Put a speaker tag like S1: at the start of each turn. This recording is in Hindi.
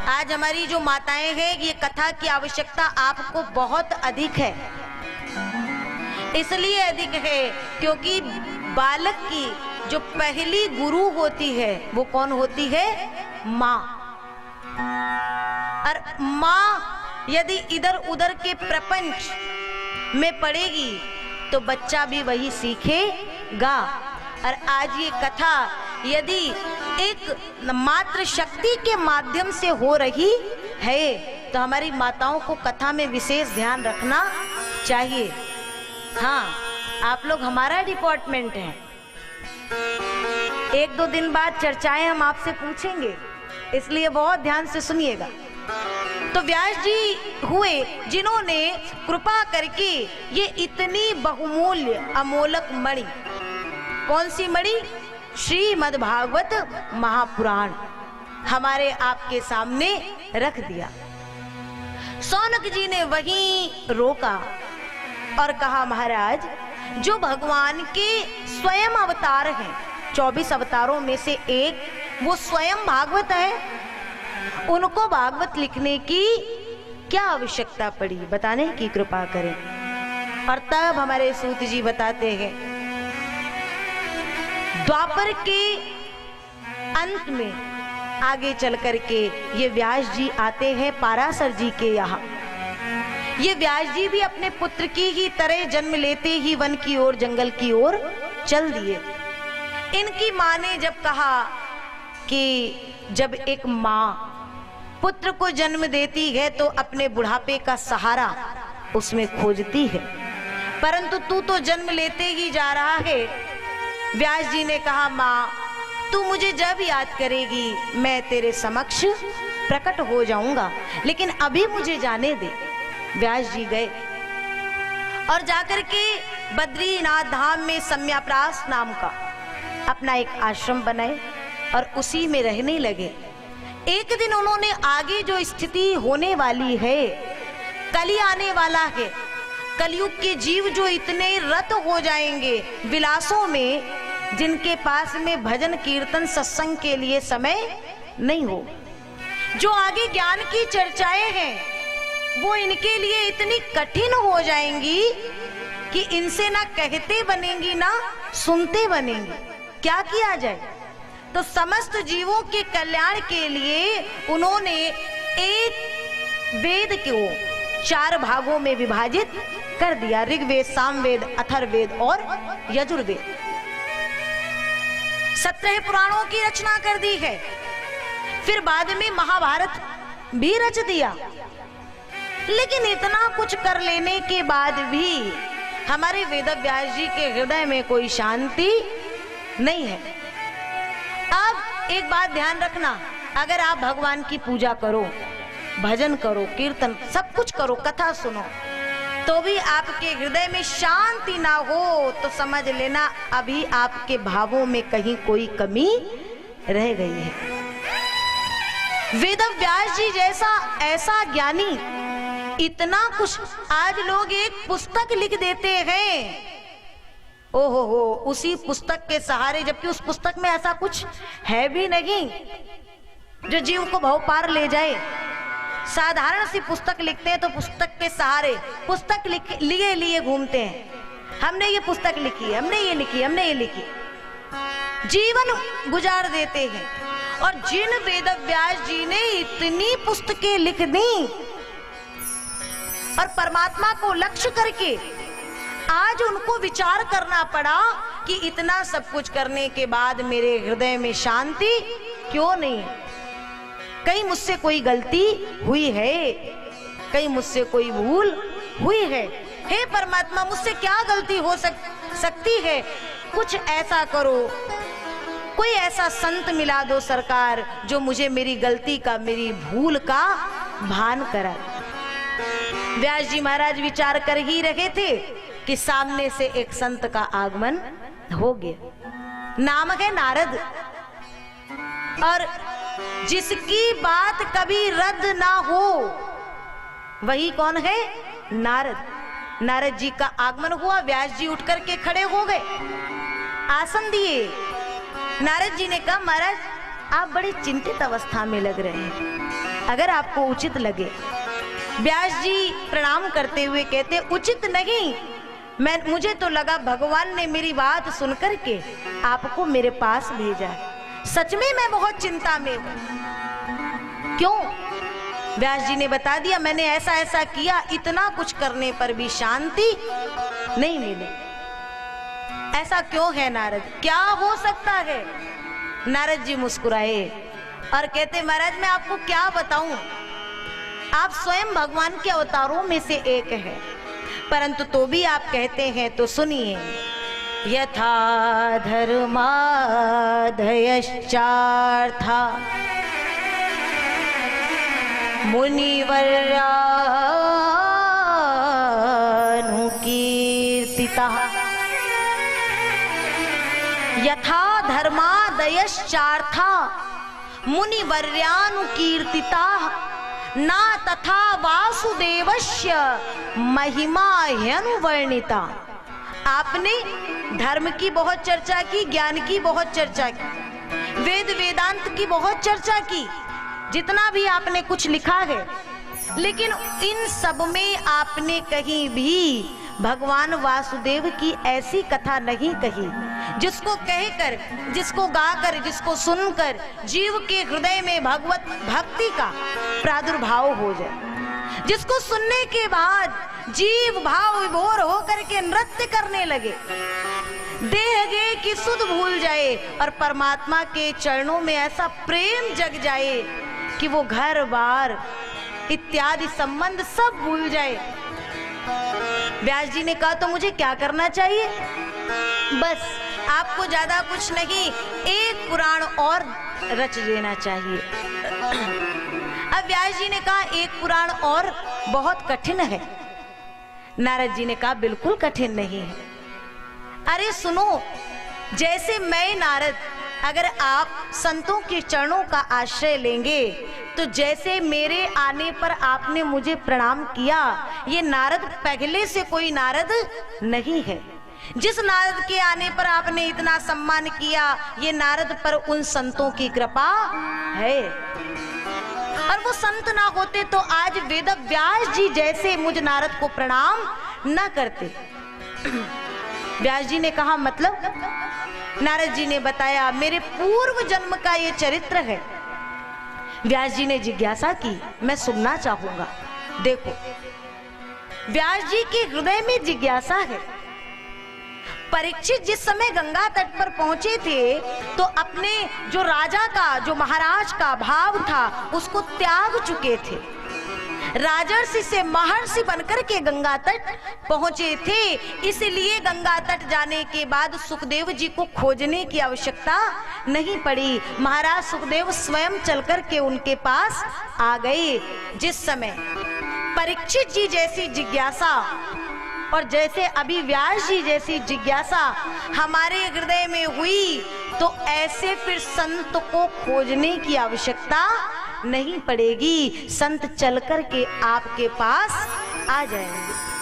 S1: आज हमारी जो माताएं हैं, ये कथा की आवश्यकता आपको बहुत अधिक है। इसलिए अधिक है क्योंकि बालक की जो पहली गुरु होती है वो कौन होती है? माँ। और माँ यदि इधर उधर के प्रपंच में पड़ेगी तो बच्चा भी वही सीखेगा। और आज ये कथा यदि एक मात्र शक्ति के माध्यम से हो रही है तो हमारी माताओं को कथा में विशेष ध्यान रखना चाहिए। हाँ, आप लोग हमारा डिपार्टमेंट हैं। एक दो दिन बाद चर्चाएं हम आपसे पूछेंगे, इसलिए बहुत ध्यान से सुनिएगा। तो व्यास जी हुए जिन्होंने कृपा करके ये इतनी बहुमूल्य अमोलक मणि, कौन सी मणि? श्रीमद् भागवत महापुराण हमारे आपके सामने रख दिया। शौनक जी ने वहीं रोका और कहा, महाराज, जो भगवान के स्वयं अवतार हैं, 24 अवतारों में से एक वो स्वयं भागवत है, उनको भागवत लिखने की क्या आवश्यकता पड़ी? बताने की कृपा करें। और तब हमारे सूत जी बताते हैं, द्वापर के अंत में आगे चल करके ये व्यास जी आते हैं पाराशर जी के यहाँ। ये व्यास जी भी अपने पुत्र की ही तरह जन्म लेते ही वन की ओर, जंगल की ओर चल दिए। इनकी माँ ने जब कहा कि जब एक माँ पुत्र को जन्म देती है तो अपने बुढ़ापे का सहारा उसमें खोजती है, परंतु तू तो जन्म लेते ही जा रहा है। व्यास जी ने कहा, माँ, तू मुझे जब याद करेगी मैं तेरे समक्ष प्रकट हो जाऊंगा, लेकिन अभी मुझे जाने दे। व्यास जी गए और जाकर के बद्रीनाथ धाम में सम्याप्रास नाम का अपना एक आश्रम बनाए और उसी में रहने लगे। एक दिन उन्होंने आगे जो स्थिति होने वाली है, कली आने वाला है, कलयुग के जीव जो इतने रत हो जाएंगे विलासों में, जिनके पास में भजन कीर्तन सत्संग के लिए समय नहीं हो, जो आगे ज्ञान की चर्चाएं हैं वो इनके लिए इतनी कठिन हो जाएंगी कि इनसे ना कहते बनेंगी ना सुनते बनेंगी। क्या किया जाए? तो समस्त जीवों के कल्याण के लिए उन्होंने एक वेद को 4 भागों में विभाजित कर दिया। ऋग्वेद, सामवेद, अथर्ववेद और यजुर्वेद। 17 पुराणों की रचना कर दी है। फिर बाद में महाभारत भी रच दिया। लेकिन इतना कुछ कर लेने के बाद भी हमारे वेदव्यास जी के हृदय में कोई शांति नहीं है। अब एक बात ध्यान रखना, अगर आप भगवान की पूजा करो, भजन करो, कीर्तन सब कुछ करो, कथा सुनो, तो भी आपके हृदय में शांति ना हो तो समझ लेना अभी आपके भावों में कहीं कोई कमी रह गई है। वेदव्यास जी जैसा ऐसा ज्ञानी, इतना कुछ, आज लोग एक पुस्तक लिख देते हैं, ओहो हो, उसी पुस्तक के सहारे, जबकि उस पुस्तक में ऐसा कुछ है भी नहीं जो जीव को भव पार ले जाए। साधारण सी पुस्तक लिखते हैं तो पुस्तक के सहारे पुस्तक लिए घूमते हैं। हमने ये पुस्तक लिखी है, हमने ये लिखी, हमने ये लिखी, जीवन गुजार देते हैं। और जिन वेदव्यास जी ने इतनी पुस्तकें लिख दी और परमात्मा को लक्ष्य करके आज उनको विचार करना पड़ा कि इतना सब कुछ करने के बाद मेरे हृदय में शांति क्यों नहीं है? कहीं मुझसे कोई गलती हुई है, कहीं मुझसे कोई भूल हुई है। हे परमात्मा, मुझसे क्या गलती हो सकती है? कुछ ऐसा करो, कोई ऐसा संत मिला दो सरकार जो मुझे मेरी गलती का, मेरी भूल का भान करा। व्यास जी महाराज विचार कर ही रहे थे कि सामने से एक संत का आगमन हो गया। नाम है नारद, और जिसकी बात कभी रद्द ना हो वही कौन है? नारद। नारद जी का आगमन हुआ, व्यास जी उठ करके खड़े हो गए, आसन दिए। नारद जी ने कहा, महाराज आप बड़े चिंतित अवस्था में लग रहे हैं। अगर आपको उचित लगे। व्यास जी प्रणाम करते हुए कहते, उचित नहीं, मुझे तो लगा भगवान ने मेरी बात सुनकर के आपको मेरे पास भेजा है। सच में मैं बहुत चिंता में हूं। क्यों? व्यास जी ने बता दिया, मैंने ऐसा ऐसा किया, इतना कुछ करने पर भी शांति नहीं मिली। ऐसा क्यों है नारद, क्या हो सकता है? नारद जी मुस्कुराए और कहते, महाराज मैं आपको क्या बताऊं, आप स्वयं भगवान के अवतारों में से एक है, परंतु तो भी आप कहते हैं तो सुनिए। यथा धर्माधयश्चार्था मुनिवर्यानुकीर्तितः। यथा धर्मादयश्चार्था मुनिवर्यानुकीर्तिताः ना तथा वासुदेवस्य महिमा ह्यनुवर्णिता। आपने धर्म की बहुत चर्चा की, ज्ञान की बहुत चर्चा की, वेद वेदांत की बहुत चर्चा की, जितना भी आपने कुछ लिखा है, लेकिन इन सब में आपने कहीं भी भगवान वासुदेव की ऐसी कथा नहीं कही जिसको कहकर, जिसको गाकर, जिसको सुनकर जीव के हृदय में भगवत भक्ति का प्रादुर्भाव हो जाए, जिसको सुनने के बाद जीव भाव विभोर होकर के नृत्य करने लगे, देह गे की सुध भूल जाए और परमात्मा के चरणों में ऐसा प्रेम जग जाए कि वो घर बार इत्यादि संबंध सब भूल जाए। व्यास जी ने कहा, तो मुझे क्या करना चाहिए? बस आपको ज्यादा कुछ नहीं, एक पुराण और रच देना चाहिए। अब व्यास जी ने कहा, एक पुराण और बहुत कठिन है। नारद जी ने कहा, बिल्कुल कठिन नहीं है। अरे सुनो, जैसे मैं नारद, अगर आप संतों के चरणों का आश्रय लेंगे तो जैसे मेरे आने पर आपने मुझे प्रणाम किया, ये नारद पहले से कोई नारद नहीं है। जिस नारद के आने पर आपने इतना सम्मान किया, ये नारद पर उन संतों की कृपा है। और वो संत ना होते तो आज वेद व्यास जी जैसे मुझ नारद को प्रणाम ना करते। व्यास जी ने कहा, मतलब? नारद जी ने बताया, मेरे पूर्व जन्म का ये चरित्र है। व्यास जी ने जिज्ञासा की, मैं सुनना चाहूंगा। देखो, व्यास जी के हृदय में जिज्ञासा है। परीक्षित जिस समय गंगा तट पर पहुंचे थे तो अपने जो राजा का, जो महाराज का भाव था, उसको त्याग चुके थे। राजर्षि से महर्षि बनकर के गंगा तट पहुंचे थे, इसलिए गंगा तट जाने के बाद सुखदेव जी को खोजने की आवश्यकता नहीं पड़ी। महाराज सुखदेव स्वयं चलकर के उनके पास आ गए। जिस समय परीक्षित जी जैसी जिज्ञासा और जैसे अभी व्यास जी जैसी जिज्ञासा हमारे हृदय में हुई, तो ऐसे फिर संत को खोजने की आवश्यकता नहीं पड़ेगी। संत चलकर के आपके पास आ जाएंगे।